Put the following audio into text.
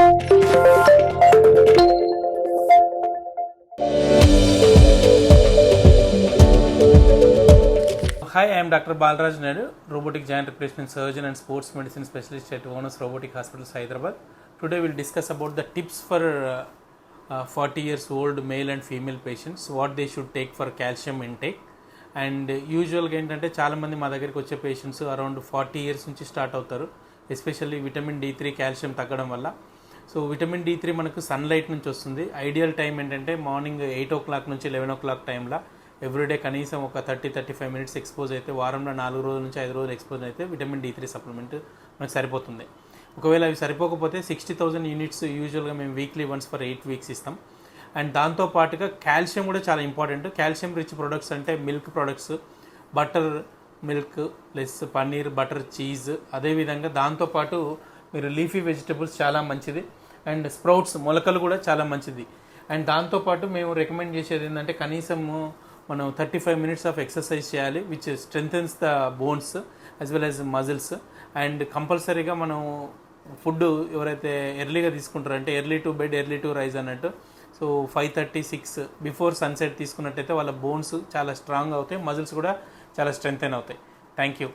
Hi, I am Dr. Balaraj Naidu, robotic joint replacement surgeon and sports medicine specialist at Onus Robotic Hospitals, Hyderabad. Today we will discuss about the tips for 40 years old male and female patients, what they should take for calcium intake. And యూజువల్గా ఏంటంటే చాలామంది మా దగ్గరికి వచ్చే patients around 40 years నుంచి start అవుతారు, especially vitamin D3 calcium తగ్గడం వల్ల. సో విటమిన్ D3 మనకు సన్లైట్ నుంచి వస్తుంది. ఐడియల్ టైం ఏంటంటే మార్నింగ్ 8 o'clock నుంచి 11 o'clock టైంలో ఎవ్రీడే కనీసం ఒక 30-35 minutes ఎక్స్పోజ్ అయితే, వారంలో 4 రోజుల నుంచి 5 రోజులు ఎక్స్పోజ్ అయితే విటమిన్ D3 సప్లిమెంట్ మనకు సరిపోతుంది. ఒకవేళ అవి సరిపోకపోతే 60,000 units యూజువల్గా మేము వీక్లీ వన్స్ ఫర్ 8 weeks ఇస్తాం. అండ్ దాంతోపాటుగా కాల్షియం కూడా చాలా ఇంపార్టెంట్. కాల్షియం రిచ్ ప్రొడక్ట్స్ అంటే milk products, butter milk plus paneer, butter cheese, అదేవిధంగా దాంతోపాటు మీరు లీఫీ వెజిటబుల్స్ చాలా మంచిది, అండ్ స్ప్రౌట్స్ మొలకలు కూడా చాలా మంచిది. అండ్ దాంతోపాటు మేము రికమెండ్ చేసేది ఏంటంటే కనీసము మనం 35 minutes ఆఫ్ ఎక్సర్సైజ్ చేయాలి, which strengthens the bones as well as muscles. And కంపల్సరీగా మనం ఫుడ్ ఎవరైతే ఎర్లీగా తీసుకుంటారో, అంటే early to bed early to rise అన్నట్టు, సో 5:30-6 బిఫోర్ సన్సెట్ తీసుకున్నట్టయితే వాళ్ళ బోన్స్ చాలా స్ట్రాంగ్ అవుతాయి, మజిల్స్ కూడా చాలా స్ట్రెంగ్తెన్ అవుతాయి. Thank you.